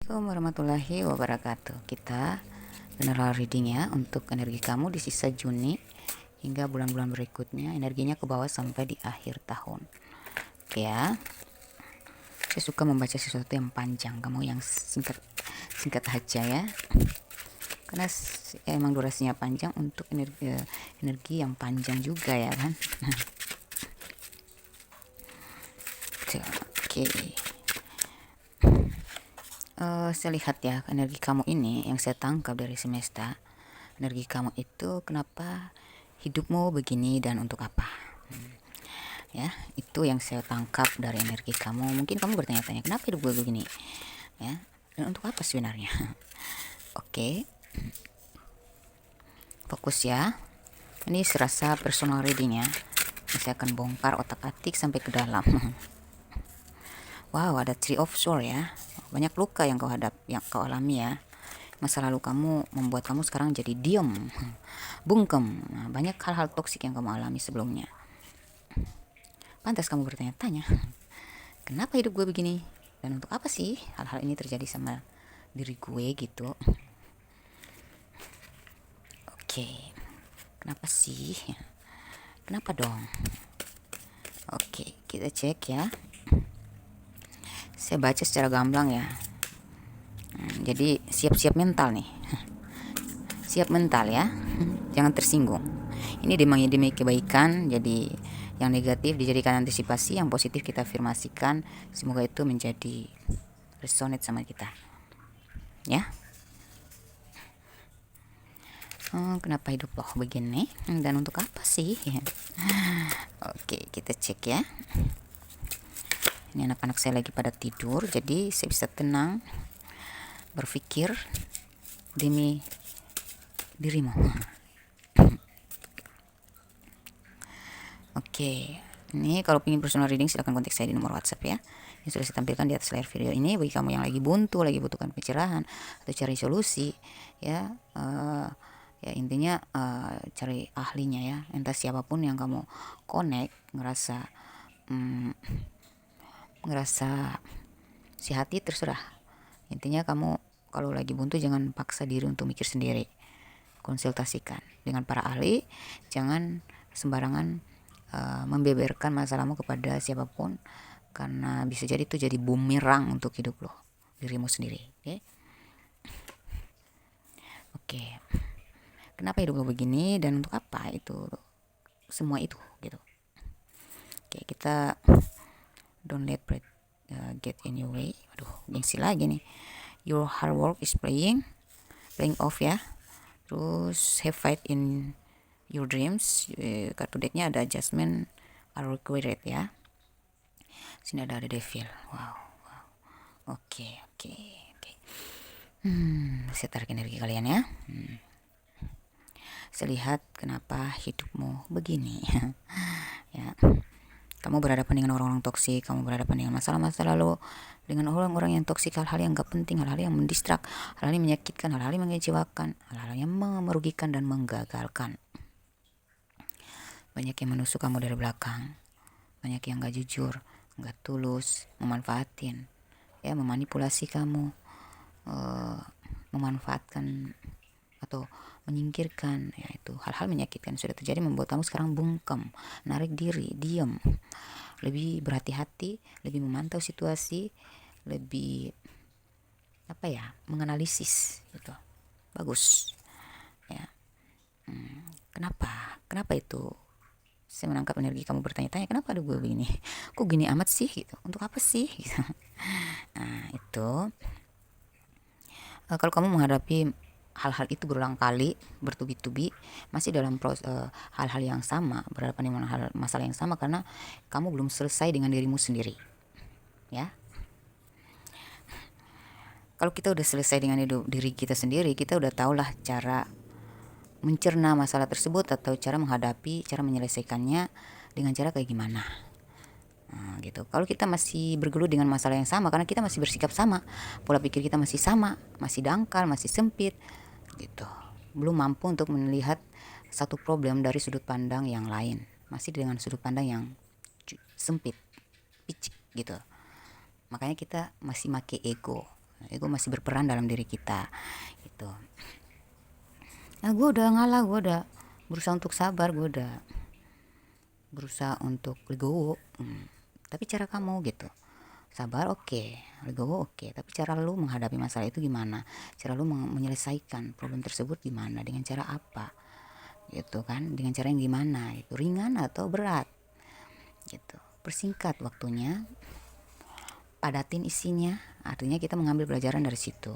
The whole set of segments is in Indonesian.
Assalamualaikum warahmatullahi wabarakatuh. Kita general reading ya untuk energi kamu di sisa Juni hingga bulan-bulan berikutnya. Energinya ke bawah sampai di akhir tahun. Oke ya. Saya suka membaca sesuatu yang panjang, kamu yang singkat aja ya. Karena emang durasinya panjang untuk energi yang panjang juga ya kan. Oke. Saya lihat ya energi kamu ini yang saya tangkap dari semesta. Energi kamu itu kenapa hidupmu begini dan untuk apa? Ya, itu yang saya tangkap dari energi kamu. Mungkin kamu bertanya-tanya kenapa hidup gue begini, ya, dan untuk apa sebenarnya? Oke, fokus ya. Ini serasa personal reading ya. Saya akan bongkar otak-atik sampai ke dalam. Wow, ada Three of Swords ya. Banyak luka yang kau alami ya. Masa lalu kamu membuat kamu sekarang jadi diem, bungkem. Banyak hal-hal toksik yang kamu alami sebelumnya. Pantas kamu bertanya-tanya, kenapa hidup gue begini? Dan untuk apa sih hal-hal ini terjadi sama diri gue gitu? Oke, kenapa sih? Kenapa dong? Oke, kita cek ya. Saya baca secara gamblang ya. Jadi siap-siap mental nih. Siap mental ya. Jangan tersinggung. Ini demi kebaikan, jadi yang negatif dijadikan antisipasi, yang positif kita afirmasikan. Semoga itu menjadi resonate sama kita. Ya. Kenapa hidup lo begini? Dan untuk apa sih? Oke, kita cek ya. Ini anak-anak saya lagi pada tidur, jadi saya bisa tenang berpikir demi dirimu. Oke, ini kalau ingin personal reading silahkan kontak saya di nomor WhatsApp ya, yang sudah saya tampilkan di atas layar video ini. Bagi kamu yang lagi buntu, lagi butuhkan pencerahan atau cari solusi ya, ya intinya cari ahlinya ya, entah siapapun yang kamu connect, ngerasa si hati terserah. Intinya kamu kalau lagi buntu jangan paksa diri untuk mikir sendiri, konsultasikan dengan para ahli. Jangan sembarangan membeberkan masalahmu kepada siapapun, karena bisa jadi itu jadi bumerang untuk hidup lo, dirimu sendiri. Oke. Kenapa hidup lo begini dan untuk apa itu semua itu gitu. Oke, kita don't let pride get in your way. Aduh, gengsi lagi nih. Your hard work is playing off ya. Terus have fight in your dreams. Kartu decknya ada adjustment, are required ya. Sini ada devil. Wow. Oke. Saya tarik energi kalian ya. Saya lihat kenapa hidupmu begini. Ya. Kamu berhadapan dengan orang-orang toksik, kamu berhadapan dengan masalah-masa lalu, dengan orang-orang yang toksik, hal-hal yang gak penting, hal-hal yang mendistrak, hal-hal yang menyakitkan, hal-hal yang mengecewakan, hal-hal yang merugikan dan menggagalkan. Banyak yang menusuk kamu dari belakang, banyak yang gak jujur, gak tulus, memanfaatin, ya, memanipulasi kamu, memanfaatkan atau menyingkirkan, ya itu hal-hal menyakitkan sudah terjadi, membuat kamu sekarang bungkem, narik diri, diam, lebih berhati-hati, lebih memantau situasi, lebih menganalisis gitu. Bagus ya. Kenapa itu saya menangkap energi kamu bertanya-tanya, kenapa ada gue begini, kok gini amat sih gitu, untuk apa sih gitu. Nah itu kalau kamu menghadapi hal-hal itu berulang kali, bertubi-tubi, masih dalam proses hal-hal yang sama, berhadapan dengan masalah yang sama, karena kamu belum selesai dengan dirimu sendiri ya. Kalau kita udah selesai dengan diri kita sendiri, kita udah tahulah cara mencerna masalah tersebut atau cara menghadapi, cara menyelesaikannya dengan cara kayak gimana. Nah, gitu. Kalau kita masih bergelut dengan masalah yang sama, karena kita masih bersikap sama, pola pikir kita masih sama, masih dangkal, masih sempit gitu, belum mampu untuk melihat satu problem dari sudut pandang yang lain, masih dengan sudut pandang yang sempit, picik gitu. Makanya kita masih make ego Ego masih berperan dalam diri kita gitu. Nah, gue udah ngalah, gue udah berusaha untuk sabar, gue udah berusaha untuk legowo. Tapi cara kamu gitu, sabar oke, legowo oke, tapi cara lu menghadapi masalah itu gimana, cara lu menyelesaikan problem tersebut gimana, dengan cara apa gitu kan, dengan cara yang gimana, itu ringan atau berat gitu. Persingkat waktunya, padatin isinya, artinya kita mengambil pelajaran dari situ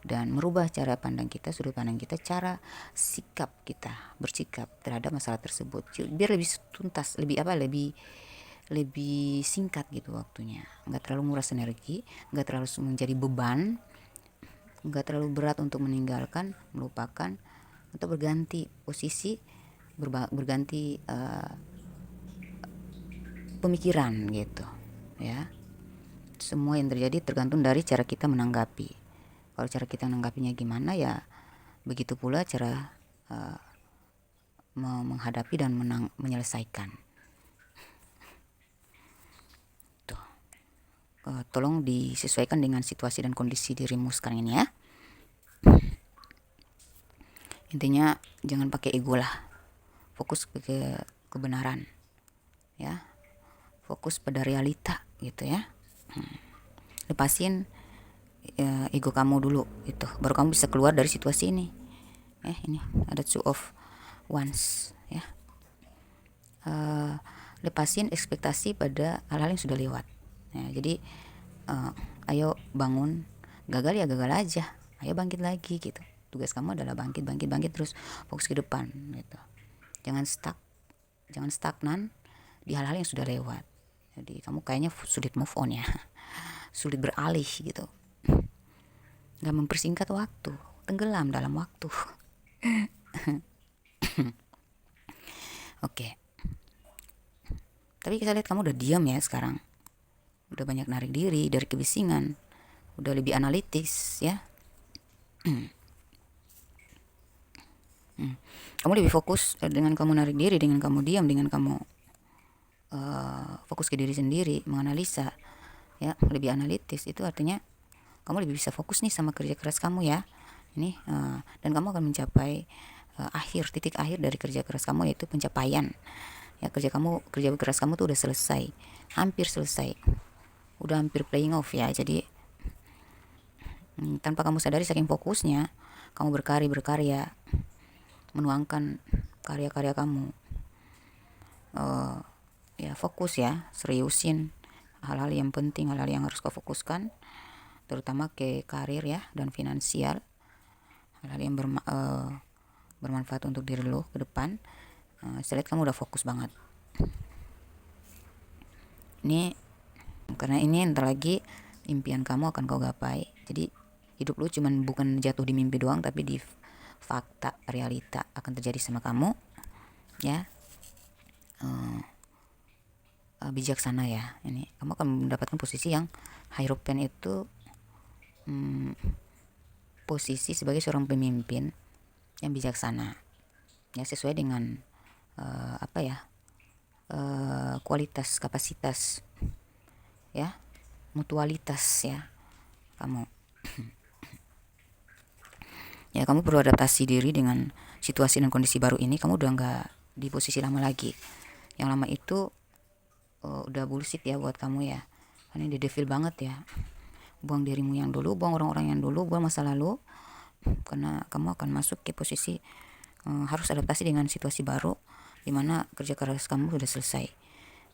dan merubah cara pandang kita, sudut pandang kita, cara sikap kita bersikap terhadap masalah tersebut biar lebih tuntas, lebih singkat gitu waktunya, nggak terlalu nguras energi, nggak terlalu menjadi beban, nggak terlalu berat untuk meninggalkan, melupakan, atau berganti posisi, berganti pemikiran gitu ya. Semua yang terjadi tergantung dari cara kita menanggapi. Kalau cara kita menanggapinya gimana, ya begitu pula cara menghadapi dan menyelesaikan. Tuh. Tolong disesuaikan dengan situasi dan kondisi dirimu sekarang ini ya. Intinya jangan pakai ego lah. Fokus ke kebenaran. Ya. Fokus pada realita gitu ya. Lepasin ego kamu dulu itu, baru kamu bisa keluar dari situasi ini. Ini ada two of wands ya. Lepasin ekspektasi pada hal-hal yang sudah lewat ya. Jadi ayo bangun, gagal ya gagal aja, ayo bangkit lagi gitu. Tugas kamu adalah bangkit terus, fokus ke depan gitu. Jangan stagnan di hal-hal yang sudah lewat. Jadi kamu kayaknya sulit move on ya, sulit beralih gitu, nggak mempersingkat waktu, tenggelam dalam waktu. Oke. Tapi kita lihat kamu udah diam ya sekarang, udah banyak narik diri dari kebisingan, udah lebih analitis ya. Kamu lebih fokus dengan kamu narik diri, dengan kamu diam, dengan kamu fokus ke diri sendiri, menganalisa ya, lebih analitis. Itu artinya kamu lebih bisa fokus nih sama kerja keras kamu ya. Ini dan kamu akan mencapai titik akhir dari kerja keras kamu, yaitu pencapaian ya. Kerja keras kamu tuh udah selesai, hampir selesai, udah hampir playing off ya. Jadi tanpa kamu sadari, saking fokusnya kamu berkarya menuangkan karya-karya kamu, ya fokus ya, seriusin hal-hal yang penting, hal-hal yang harus kau fokuskan, terutama ke karir ya dan finansial, hal-hal yang bermanfaat untuk diri lo ke depan. Saya lihat kamu udah fokus banget ini, karena ini ntar lagi impian kamu akan kau gapai. Jadi hidup lo bukan jatuh di mimpi doang, tapi di fakta, realita akan terjadi sama kamu ya. Bijaksana ya. Ini kamu akan mendapatkan posisi yang hierophant itu posisi sebagai seorang pemimpin yang bijaksana ya, sesuai dengan kualitas, kapasitas ya, mutualitas ya kamu. Ya, kamu perlu adaptasi diri dengan situasi dan kondisi baru ini. Kamu udah nggak di posisi lama lagi. Yang lama itu udah bullshit ya buat kamu ya, karena ini devil banget ya. Buang dirimu yang dulu, buang orang-orang yang dulu, buang masa lalu, karena kamu akan masuk ke posisi harus adaptasi dengan situasi baru, dimana kerja keras kamu sudah selesai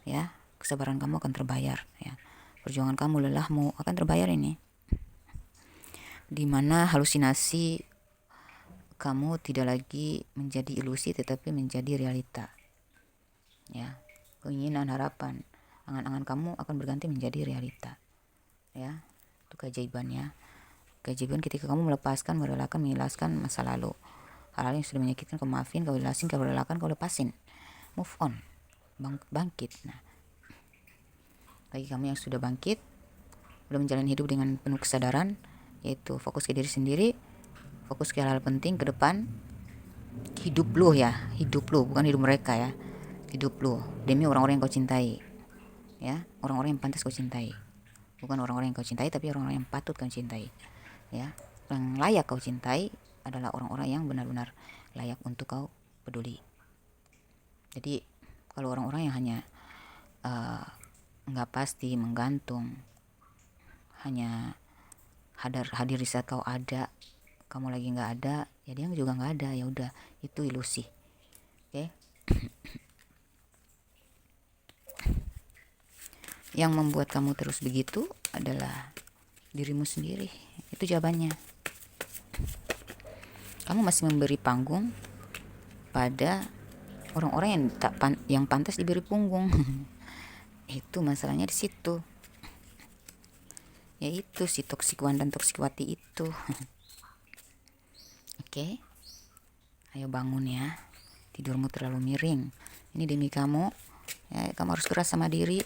ya. Kesabaran kamu akan terbayar ya, perjuangan kamu, lelahmu akan terbayar ini, dimana halusinasi kamu tidak lagi menjadi ilusi tetapi menjadi realita ya. Keinginan, harapan, angan-angan kamu akan berganti menjadi realita ya. Itu keajaiban ya. Keajaiban ketika kamu melepaskan, merelakan, mengikhlaskan masa lalu, hal-hal yang sudah menyakitkan kau maafin, kau ikhlasin, kau relakan, kau lepasin, move on, bangkit. Nah, bagi kamu yang sudah bangkit, udah menjalani hidup dengan penuh kesadaran, yaitu fokus ke diri sendiri, fokus ke hal-hal penting ke depan. Hidup lo ya, hidup lo, bukan hidup mereka ya. Hidup lo demi orang-orang yang kau cintai ya, orang-orang yang pantas kau cintai. bukan orang-orang yang kau cintai, tapi orang-orang yang patut kau cintai. Ya, yang layak kau cintai adalah orang-orang yang benar-benar layak untuk kau peduli. Jadi kalau orang-orang yang hanya nggak pasti, menggantung, hanya hadir di saat kau ada, kamu lagi nggak ada, ya dia juga nggak ada, ya udah, itu ilusi. Oke. Yang membuat kamu terus begitu adalah dirimu sendiri. Itu jawabannya. Kamu masih memberi panggung pada orang-orang yang yang pantas diberi punggung. Itu masalahnya di situ. Yaitu si toksik wan dan toksikwati itu. Oke. Ayo bangun ya. Tidurmu terlalu miring. Ini demi kamu. Ya, kamu harus keras sama diri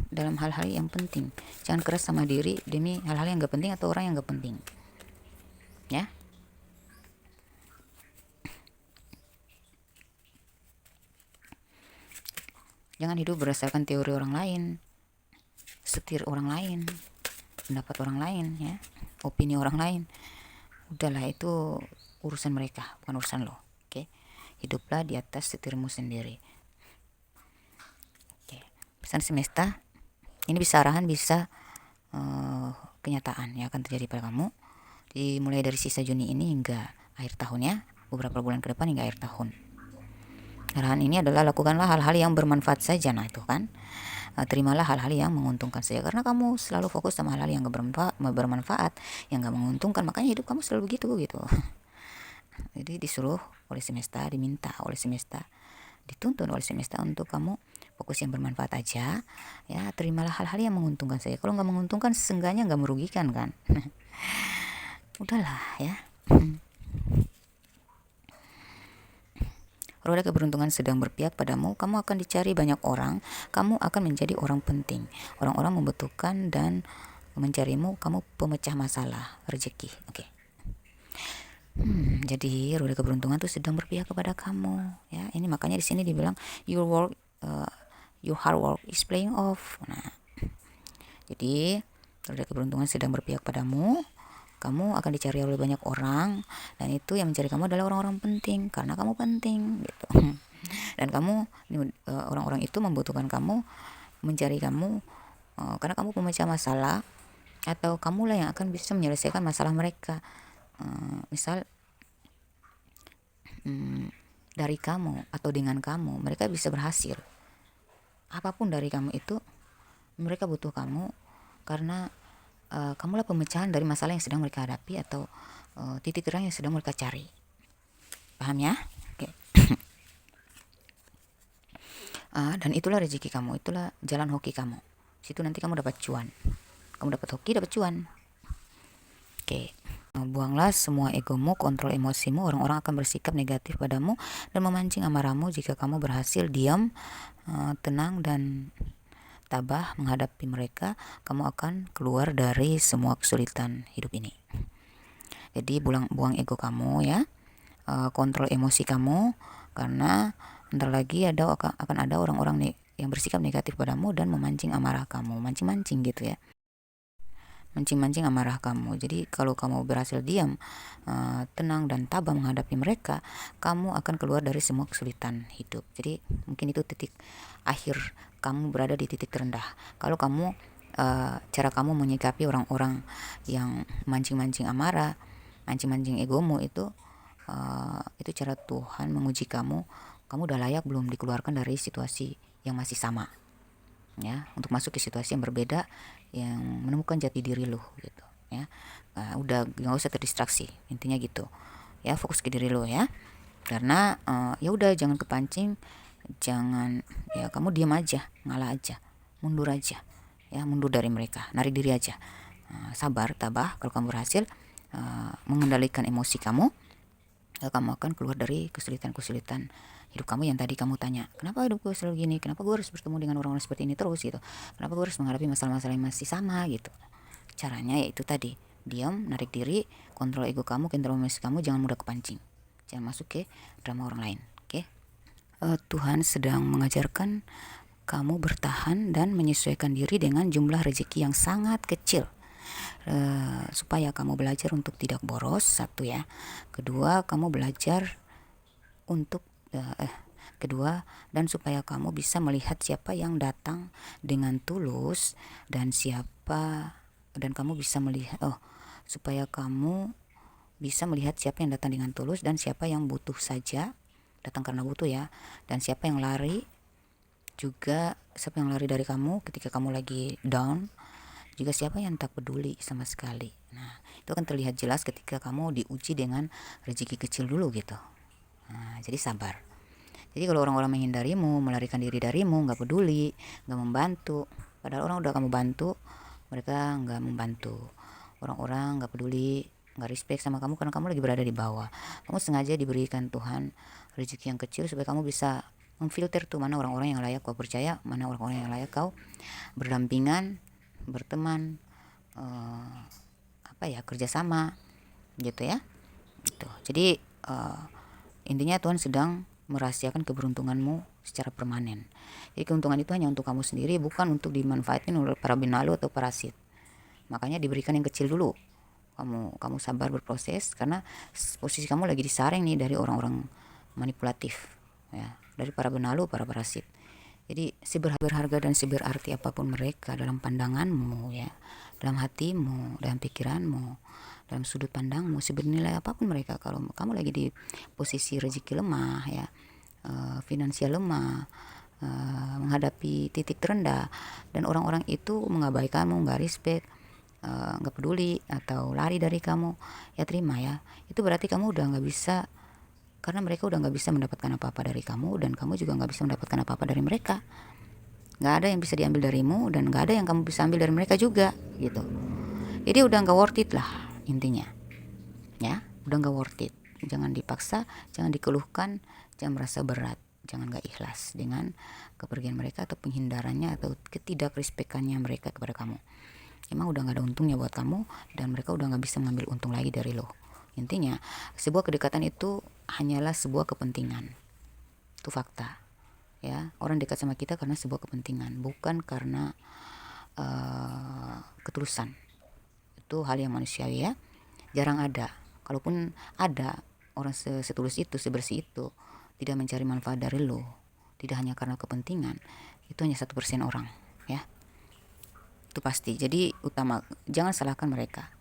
dalam hal-hal yang penting. Jangan keras sama diri demi hal-hal yang gak penting atau orang yang gak penting. Ya. Jangan hidup berdasarkan teori orang lain, setir orang lain, pendapat orang lain, ya, opini orang lain. Udahlah, itu urusan mereka, bukan urusan lo. Oke. Hiduplah di atas setirmu sendiri. Oke. Pesan semesta ini bisa arahan, bisa kenyataan yang akan terjadi pada kamu mulai dari sisa Juni ini hingga akhir tahun, ya, beberapa bulan ke depan hingga akhir tahun. Arahan ini adalah lakukanlah hal-hal yang bermanfaat saja. Nah itu kan, terimalah hal-hal yang menguntungkan saja, karena kamu selalu fokus sama hal-hal yang gak bermanfaat, yang gak menguntungkan, makanya hidup kamu selalu begitu gitu. Jadi disuruh oleh semesta, diminta oleh semesta, dituntun oleh semesta untuk kamu fokus yang bermanfaat aja, ya. Terimalah hal-hal yang menguntungkan saja. Kalau nggak menguntungkan, seenggaknya nggak merugikan kan. Udahlah ya. Roda keberuntungan sedang berpihak padamu. Kamu akan dicari banyak orang. Kamu akan menjadi orang penting. Orang-orang membutuhkan dan mencarimu. Kamu pemecah masalah, rezeki. Oke. Jadi roda keberuntungan itu sedang berpihak kepada kamu. Ya, ini makanya di sini dibilang your hard work is paying off. Nah, jadi roda keberuntungan sedang berpihak padamu. Kamu akan dicari oleh banyak orang, dan itu yang mencari kamu adalah orang-orang penting, karena kamu penting gitu. Dan kamu, orang-orang itu membutuhkan kamu, mencari kamu, karena kamu pemecah masalah, atau kamulah yang akan bisa menyelesaikan masalah mereka. Misal dari kamu atau dengan kamu mereka bisa berhasil. Apapun dari kamu itu, mereka butuh kamu karena kamulah pemecahan dari masalah yang sedang mereka hadapi, atau titik terang yang sedang mereka cari. Paham ya? Oke. Dan itulah rezeki kamu, itulah jalan hoki kamu. Situ nanti kamu dapat cuan. Kamu dapat hoki, dapat cuan. Oke. Buanglah semua egomu, kontrol emosimu. Orang-orang akan bersikap negatif padamu dan memancing amarahmu. Jika kamu berhasil diam, tenang dan tabah menghadapi mereka, kamu akan keluar dari semua kesulitan hidup ini. Jadi buang ego kamu, ya, kontrol emosi kamu, karena ntar lagi akan ada orang-orang yang bersikap negatif padamu dan memancing amarah kamu, mancing-mancing gitu ya, mancing-mancing amarah kamu. Jadi kalau kamu berhasil diam, tenang dan tabah menghadapi mereka, kamu akan keluar dari semua kesulitan hidup. Jadi mungkin itu titik akhir kamu berada di titik terendah. Kalau kamu cara kamu menyikapi orang-orang yang mancing-mancing amarah, mancing-mancing egomu, itu cara Tuhan menguji kamu. Kamu udah layak belum dikeluarkan dari situasi yang masih sama, ya, untuk masuk ke situasi yang berbeda, yang menemukan jati diri lo gitu, ya. Udah nggak usah terdistraksi, intinya gitu ya, fokus ke diri lo ya, karena ya udah, jangan kepancing, jangan, ya, kamu diam aja, ngalah aja, mundur aja, ya, mundur dari mereka, narik diri aja, sabar, tabah. Kalau kamu berhasil mengendalikan emosi kamu, kamu akan keluar dari kesulitan-kesulitan hidup kamu yang tadi kamu tanya, kenapa hidup gue selalu gini, kenapa gue harus bertemu dengan orang-orang seperti ini terus gitu, kenapa gue harus menghadapi masalah-masalah yang masih sama gitu. Caranya yaitu tadi, diam, narik diri, kontrol ego kamu, kontrol emosi kamu, jangan mudah kepancing, jangan masuk ke drama orang lain. Oke. Tuhan sedang mengajarkan kamu bertahan dan menyesuaikan diri dengan jumlah rezeki yang sangat kecil. Supaya kamu belajar untuk tidak boros, satu ya. Kedua, kamu belajar untuk kedua, dan supaya kamu bisa melihat siapa yang datang dengan tulus dan kamu bisa melihat supaya kamu bisa melihat siapa yang datang dengan tulus dan siapa yang butuh saja, datang karena butuh ya, dan siapa yang lari dari kamu ketika kamu lagi down, juga siapa yang tak peduli sama sekali. Nah, itu akan terlihat jelas ketika kamu diuji dengan rezeki kecil dulu gitu. Nah, jadi sabar. Jadi kalau orang-orang menghindarimu, melarikan diri darimu, nggak peduli, nggak membantu, padahal orang udah kamu bantu, mereka nggak membantu. Orang-orang nggak peduli, nggak respect sama kamu karena kamu lagi berada di bawah. Kamu sengaja diberikan Tuhan rezeki yang kecil supaya kamu bisa memfilter tuh mana orang-orang yang layak kau percaya, mana orang-orang yang layak kau berdampingan, berteman, kerjasama gitu ya. Gitu. Jadi intinya Tuhan sedang merahasiakan keberuntunganmu secara permanen. Jadi keuntungan itu hanya untuk kamu sendiri, bukan untuk dimanfaatkan oleh para benalu atau parasit. Makanya diberikan yang kecil dulu. Kamu sabar berproses karena posisi kamu lagi disaring nih dari orang-orang manipulatif ya, dari para benalu, para parasit. Jadi seberharga dan seberarti apapun mereka dalam pandanganmu ya, dalam hatimu, dalam pikiranmu, dalam sudut pandangmu, sebernilai apapun mereka, kalau kamu lagi di posisi rezeki lemah ya, finansial lemah, menghadapi titik terendah, dan orang-orang itu mengabaikanmu, nggak respect, nggak peduli atau lari dari kamu, ya terima ya, itu berarti kamu udah nggak bisa, karena mereka udah nggak bisa mendapatkan apa-apa dari kamu, dan kamu juga nggak bisa mendapatkan apa-apa dari mereka. Nggak ada yang bisa diambil darimu, dan nggak ada yang kamu bisa ambil dari mereka juga gitu. Jadi udah nggak worth it lah intinya ya, udah nggak worth it. Jangan dipaksa, jangan dikeluhkan, jangan merasa berat, jangan nggak ikhlas dengan kepergian mereka atau penghindarannya atau ketidakrespekannya mereka kepada kamu. Emang udah nggak ada untungnya buat kamu, dan mereka udah nggak bisa mengambil untung lagi dari lo. Intinya sebuah kedekatan itu hanyalah sebuah kepentingan, itu fakta ya. Orang dekat sama kita karena sebuah kepentingan, bukan karena ketulusan. Itu hal yang manusiawi ya, jarang ada. Kalaupun ada orang setulus itu, sebersih itu, tidak mencari manfaat dari lo, tidak hanya karena kepentingan, itu hanya 1% orang ya, itu pasti. Jadi jangan salahkan mereka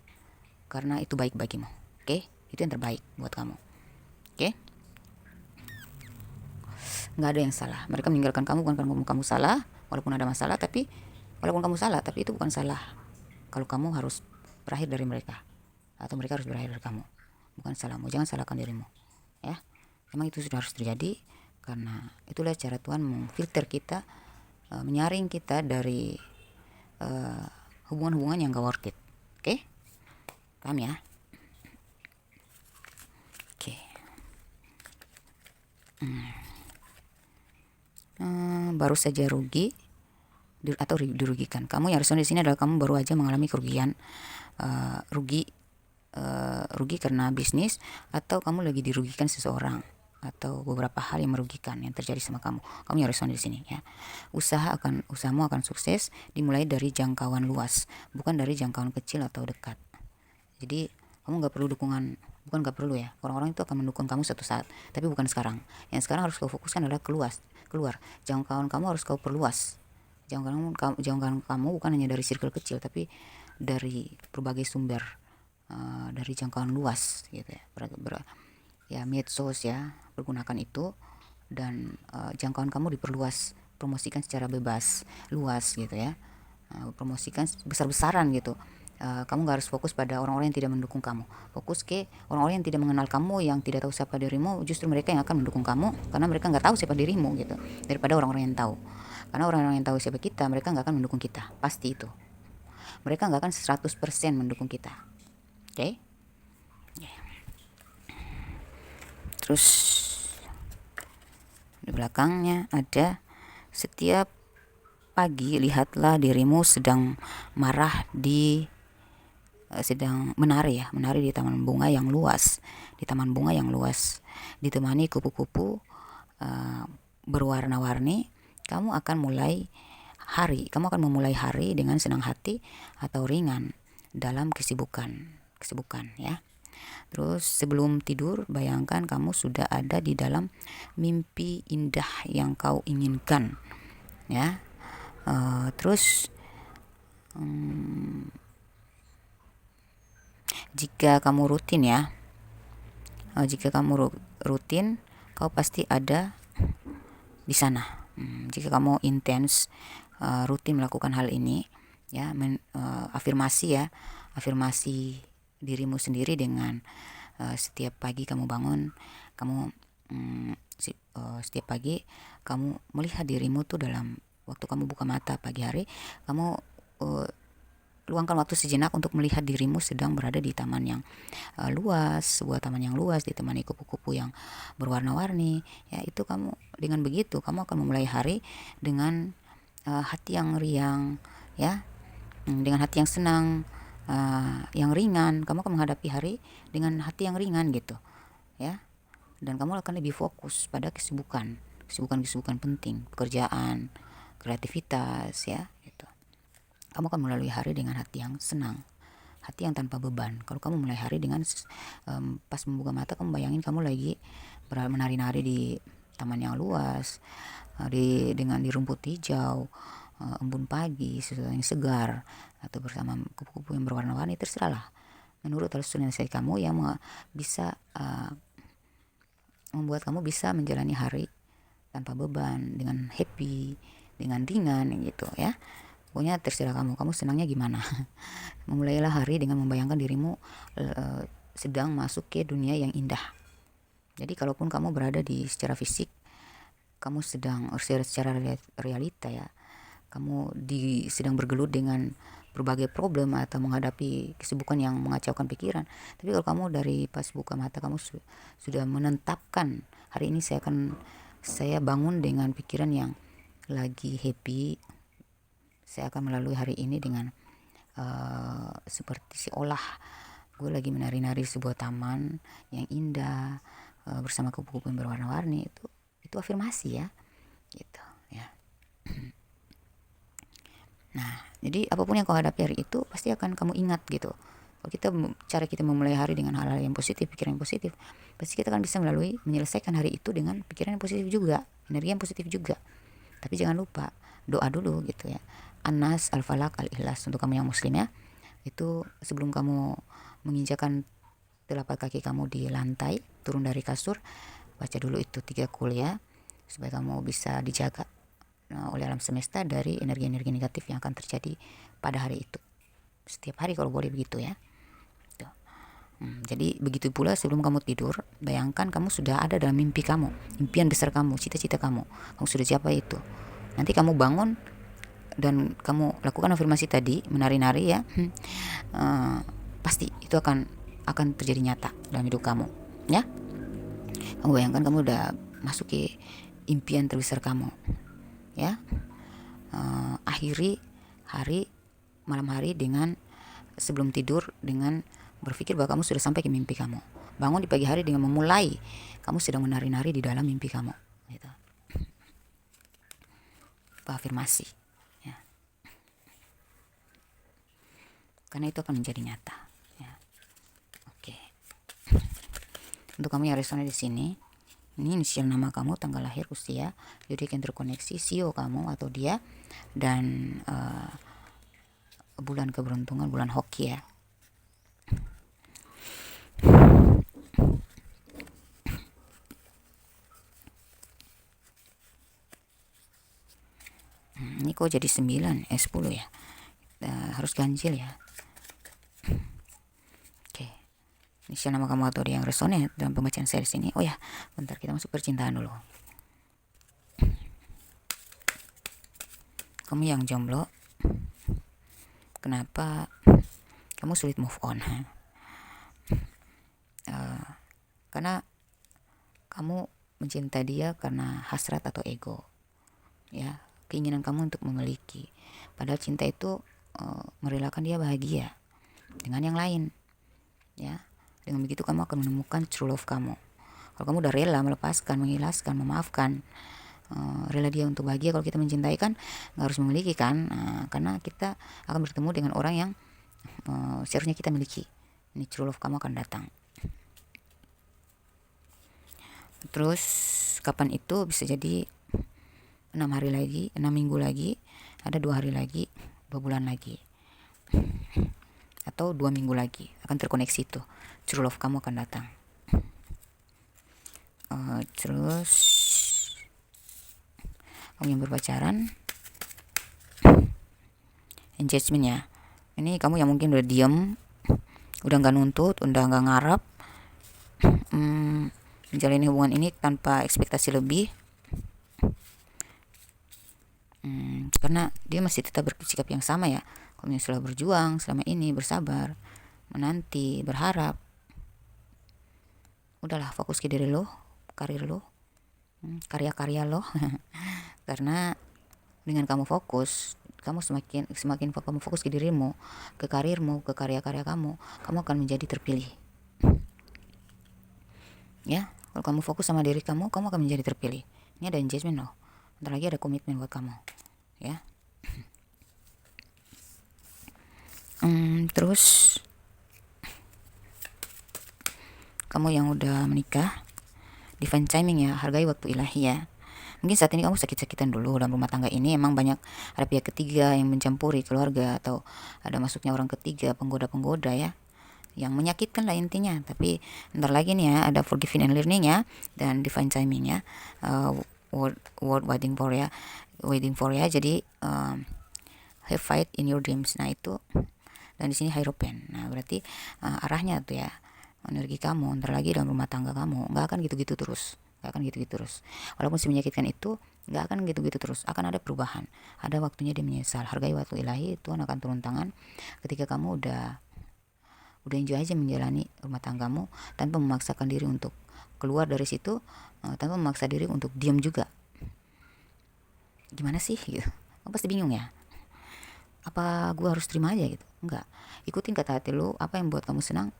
karena itu baik bagimu. Oke, itu yang terbaik buat kamu. Oke, nggak ada yang salah. Mereka meninggalkan kamu bukan karena kamu salah, walaupun ada masalah, tapi walaupun kamu salah, tapi itu bukan salah kalau kamu harus berakhir dari mereka atau mereka harus berakhir dari kamu, bukan salahmu. Jangan salahkan dirimu ya. Memang itu sudah harus terjadi karena itulah cara Tuhan memfilter kita, menyaring kita dari hubungan-hubungan yang gak worth it. Oke, paham ya? Oke. Baru saja rugi atau dirugikan. Kamu yang harus di sini adalah kamu baru aja mengalami kerugian, rugi karena bisnis, atau kamu lagi dirugikan seseorang atau beberapa hal yang merugikan yang terjadi sama kamu. Kamu yang harus di sini ya. Usahamu akan sukses dimulai dari jangkauan luas, bukan dari jangkauan kecil atau dekat. Jadi kamu nggak perlu dukungan, bukan nggak perlu ya. Orang-orang itu akan mendukung kamu suatu saat, tapi bukan sekarang. Yang sekarang harus kau fokuskan adalah keluar. Jangkauan kamu harus kau perluas. Jangkauan kamu bukan hanya dari circle kecil, tapi dari berbagai sumber, dari jangkauan luas gitu ya. Ya medsos ya, pergunakan itu, dan jangkauan kamu diperluas, promosikan secara bebas, luas gitu ya. Promosikan besar-besaran gitu. Kamu gak harus fokus pada orang-orang yang tidak mendukung kamu. Fokus ke orang-orang yang tidak mengenal kamu, yang tidak tahu siapa dirimu. Justru mereka yang akan mendukung kamu karena mereka nggak tahu siapa dirimu gitu, daripada orang-orang yang tahu. Karena orang-orang yang tahu siapa kita, mereka nggak akan mendukung kita, pasti itu. Mereka nggak akan 100% mendukung kita. Oke? Terus di belakangnya ada, setiap pagi lihatlah dirimu sedang menari di taman bunga yang luas, ditemani kupu-kupu berwarna-warni kamu akan memulai hari dengan senang hati atau ringan dalam kesibukan ya. Terus sebelum tidur, bayangkan kamu sudah ada di dalam mimpi indah yang kau inginkan ya. Terus jika kamu rutin ya, rutin, kau pasti ada di sana. Jika kamu intens rutin melakukan hal ini ya, afirmasi ya, afirmasi dirimu sendiri dengan setiap pagi kamu bangun, setiap pagi kamu melihat dirimu tuh dalam waktu kamu buka mata pagi hari, kamu luangkan waktu sejenak untuk melihat dirimu sedang berada di taman yang luas, sebuah taman yang luas ditemani kupu-kupu yang berwarna-warni ya. Itu kamu, dengan begitu kamu akan memulai hari dengan hati yang riang ya, dengan hati yang senang, yang ringan. Kamu akan menghadapi hari dengan hati yang ringan gitu ya, dan kamu akan lebih fokus pada kesibukan penting, pekerjaan, kreativitas ya gitu. Kamu akan melalui hari dengan hati yang senang, hati yang tanpa beban. Kalau kamu mulai hari dengan pas membuka mata, kamu bayangin kamu lagi menari-nari di taman yang luas, di rumput hijau, embun pagi, sesuatu yang segar, atau bersama kupu-kupu yang berwarna-warni, terserahlah. Menurut halusinasi kamu yang bisa membuat kamu bisa menjalani hari tanpa beban, dengan happy, dengan ringan gitu ya. Pokoknya terserah kamu senangnya gimana. Memulailah hari dengan membayangkan dirimu sedang masuk ke dunia yang indah. Jadi kalaupun kamu berada di secara fisik, kamu sedang secara realita ya, kamu sedang bergelut dengan berbagai problem atau menghadapi kesibukan yang mengacaukan pikiran. Tapi kalau kamu dari pas buka mata, kamu sudah menetapkan hari ini saya bangun dengan pikiran yang lagi happy. Saya akan melalui hari ini dengan seperti seolah gue lagi menari-nari sebuah taman yang indah, bersama kupu-kupu yang berwarna-warni. Itu afirmasi ya gitu ya. Nah, jadi apapun yang kau hadapi hari itu pasti akan kamu ingat gitu. Kalau cara kita memulai hari dengan hal-hal yang positif, pikiran yang positif, pasti kita akan bisa menyelesaikan hari itu dengan pikiran yang positif juga, energi yang positif juga. Tapi jangan lupa doa dulu gitu ya. An-Nas, Al-Falaq, Al-Ikhlas, untuk kamu yang muslim ya. Itu sebelum kamu menginjakan telapak kaki kamu di lantai, turun dari kasur, baca dulu itu 3 qul ya, supaya kamu bisa dijaga oleh alam semesta dari energi-energi negatif yang akan terjadi pada hari itu. Setiap hari kalau boleh begitu ya. Tuh. Jadi begitu pula sebelum kamu tidur, bayangkan kamu sudah ada dalam mimpi kamu, impian besar kamu, cita-cita kamu sudah capai itu. Nanti kamu bangun dan kamu lakukan afirmasi tadi, menari-nari ya, pasti itu akan terjadi nyata dalam hidup kamu ya. Kamu bayangkan kamu udah masuk ke impian terbesar kamu ya. Akhiri malam hari dengan sebelum tidur dengan berpikir bahwa kamu sudah sampai ke mimpi kamu. Bangun di pagi hari dengan memulai kamu sedang menari-nari di dalam mimpi kamu gitu. Afirmasi ya. Karena itu akan menjadi nyata ya. Oke. Untuk kamu yang resonnya di sini, ini inisial nama kamu, tanggal lahir, usia, zodiak yang terkoneksi, sio kamu atau dia, dan bulan keberuntungan, bulan hoki ya. Ini kok jadi 9, 10 ya. Harus ganjil ya. Oke. Inisial nama kamu atau dia yang resonate dalam pembacaan saya di sini. Oh ya, bentar kita masuk percintaan dulu. Kamu yang jomblo, kenapa kamu sulit move on? Karena kamu mencintai dia karena hasrat atau ego ya, keinginan kamu untuk memiliki. Padahal cinta itu merelakan dia bahagia dengan yang lain ya. Dengan begitu kamu akan menemukan true love kamu. Kalau kamu udah rela melepaskan, mengikhlaskan, memaafkan rela dia untuk bahagia. Kalau kita mencintai kan nggak harus memiliki kan, karena kita akan bertemu dengan orang yang seharusnya kita miliki. Ini true love kamu akan datang. Terus kapan itu? Bisa jadi 6 hari lagi, 6 minggu lagi, ada 2 hari lagi, 2 bulan lagi, atau 2 minggu lagi akan terkoneksi itu. True love kamu akan datang. Terus kamu yang berpacaran, engagement ya. Ini kamu yang mungkin udah diem, udah nggak nuntut, udah nggak ngarep, menjalani hubungan ini tanpa ekspektasi lebih, karena dia masih tetap bersikap yang sama ya. Kamu yang selalu berjuang selama ini, bersabar, menanti, berharap. Udahlah, fokus ke diri lo, karir lo, karya-karya lo. Karena dengan kamu fokus, kamu semakin kamu fokus ke dirimu, ke karirmu, ke karya-karya kamu akan menjadi terpilih. Ya, kalau kamu fokus sama diri kamu akan menjadi terpilih. Ini ada engagement loh. Ntar lagi ada komitmen buat kamu. Ya. Terus kamu yang udah menikah, divine timing ya, hargai waktu ilahi ya. Mungkin saat ini kamu sakit-sakitan dulu dalam rumah tangga ini. Emang banyak ada pihak ketiga yang mencampuri keluarga, atau ada masuknya orang ketiga, penggoda-penggoda ya, yang menyakitkan lah intinya. Tapi ntar lagi nih ya, ada forgiving and learning ya, dan divine timing ya, word waiting for ya. Jadi have fight in your dreams. Nah itu, dan di sini hierophant. Nah berarti arahnya tuh ya, energi kamu ntar lagi dalam rumah tangga kamu nggak akan gitu-gitu terus. Walaupun menyakitkan itu nggak akan gitu-gitu terus, akan ada perubahan, ada waktunya dia menyesal. Hargai waktu ilahi, Tuhan akan turun tangan ketika kamu udah enjoy aja menjalani rumah tanggamu tanpa memaksakan diri untuk keluar dari situ, tanpa memaksa diri untuk diam juga. Gimana sih gitu, kamu pasti bingung ya, apa gue harus terima aja gitu? Enggak, ikutin kata hati lu, apa yang buat kamu senang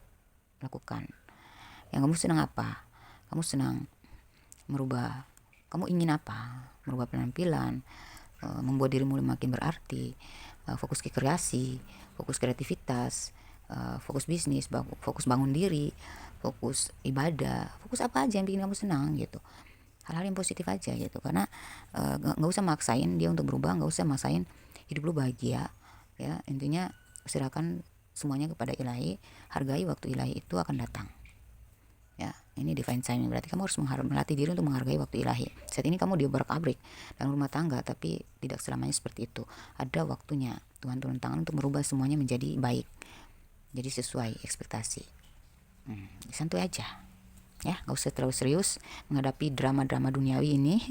lakukan. Yang kamu senang apa? Kamu senang merubah, kamu ingin apa? Merubah penampilan, membuat dirimu makin berarti, fokus ke kreasi, fokus kreativitas, fokus bisnis, fokus bangun diri, fokus ibadah, fokus apa aja yang bikin kamu senang gitu. Hal-hal yang positif aja gitu. Karena nggak usah maksain dia untuk berubah, nggak usah maksain hidup lu bahagia ya. Intinya serahkan semuanya kepada ilahi, hargai waktu ilahi, itu akan datang ya. Ini divine timing, berarti kamu harus melatih diri untuk menghargai waktu ilahi. Saat ini kamu diobrak-abrik dalam rumah tangga, tapi tidak selamanya seperti itu. Ada waktunya Tuhan turun tangan untuk merubah semuanya menjadi baik, jadi sesuai ekspektasi. Santuy aja ya, nggak usah terlalu serius menghadapi drama-drama duniawi ini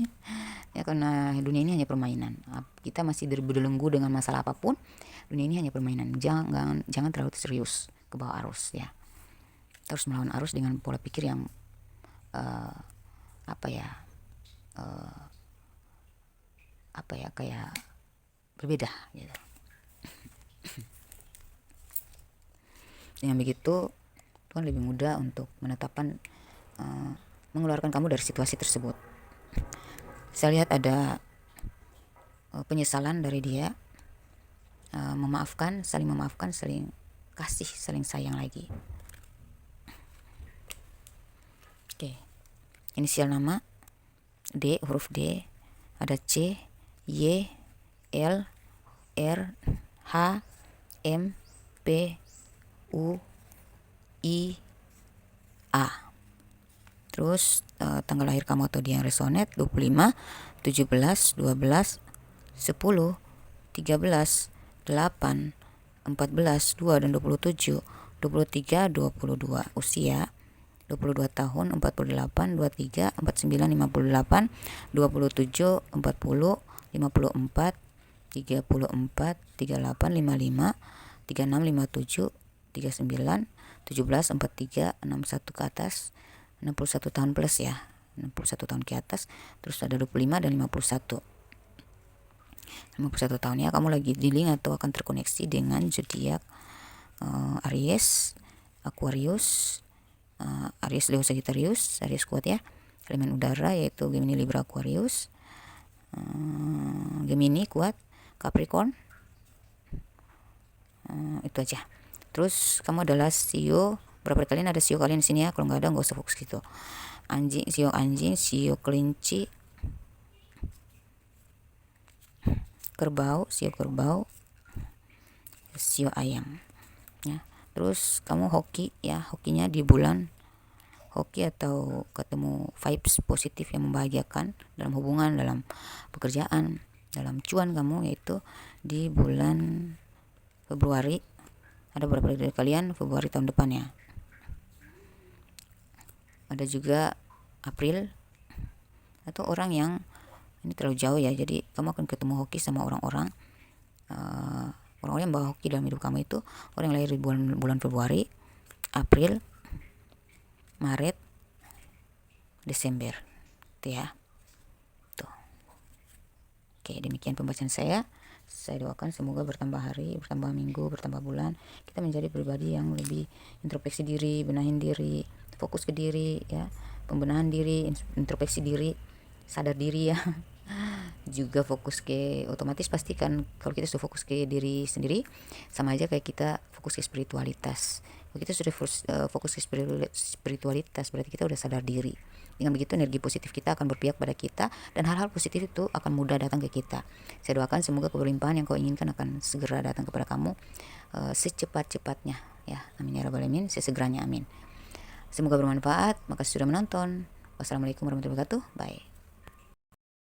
ya, karena dunia ini hanya permainan. Kita masih berbelenggu dengan masalah apapun, dunia ini hanya permainan. Jangan terlalu serius ke bawah arus ya. Terus melawan arus dengan pola pikir yang kayak berbeda gitu. Dengan begitu Tuhan lebih mudah untuk menetapkan, mengeluarkan kamu dari situasi tersebut. Saya lihat ada penyesalan dari dia, saling memaafkan, saling kasih, saling sayang lagi. Oke. Inisial nama D, huruf D, ada C, Y, L, R, H, M, P, U, I, A. Terus tanggal lahir kamu atau dia yang resonate 25, 17, 12, 10, 13, 8, 14, 2 dan 27, 23, 22. Usia 22 tahun, 48, 23, 49, 58, 27, 40, 54, 34, 38, 55, 36, 57, 39, 17, 43, 61 ke atas, 61 tahun plus ya, 61 tahun ke atas. Terus ada 25 dan 51 tahun ya. Kamu lagi dealing atau akan terkoneksi dengan zodiak Aries, Aquarius, Aries, Leo, Sagittarius. Aries kuat ya, elemen udara yaitu Gemini, Libra, Aquarius. Gemini kuat, Capricorn, itu aja. Terus kamu adalah sio, berapa kalian ada sio kalian di sini ya, kalau nggak ada nggak usah fokus gitu. Anjing, sio kelinci, kerbau, sio kerbau, sio ayam ya. Terus kamu hoki ya, hokinya di bulan hoki atau ketemu vibes positif yang membahagiakan dalam hubungan, dalam pekerjaan, dalam cuan kamu, yaitu di bulan Februari. Ada beberapa dari kalian Februari tahun depan ya. Ada juga April, atau orang yang ini terlalu jauh ya, jadi kamu akan ketemu hoki sama orang-orang orang-orang yang bawa hoki dalam hidup kamu, itu orang yang lahir di bulan Februari, April, Maret, Desember itu ya. Tuh. Oke, demikian pembacaan saya. Saya doakan semoga bertambah hari, bertambah minggu, bertambah bulan, kita menjadi pribadi yang lebih introspeksi diri, benahin diri, fokus ke diri ya, pembenahan diri, introspeksi diri, sadar diri ya. Juga fokus ke, otomatis pastikan kalau kita sudah fokus ke diri sendiri, sama aja kayak kita fokus ke spiritualitas. Kalau kita sudah fokus ke spiritualitas, berarti kita udah sadar diri. Dengan begitu energi positif kita akan berpihak pada kita, dan hal-hal positif itu akan mudah datang ke kita. Saya doakan semoga keberlimpahan yang kau inginkan akan segera datang kepada kamu secepat-cepatnya ya. Amin ya rabbal alamin, sesegeranya amin. Semoga bermanfaat. Makasih sudah menonton. Wassalamualaikum warahmatullahi wabarakatuh. Bye.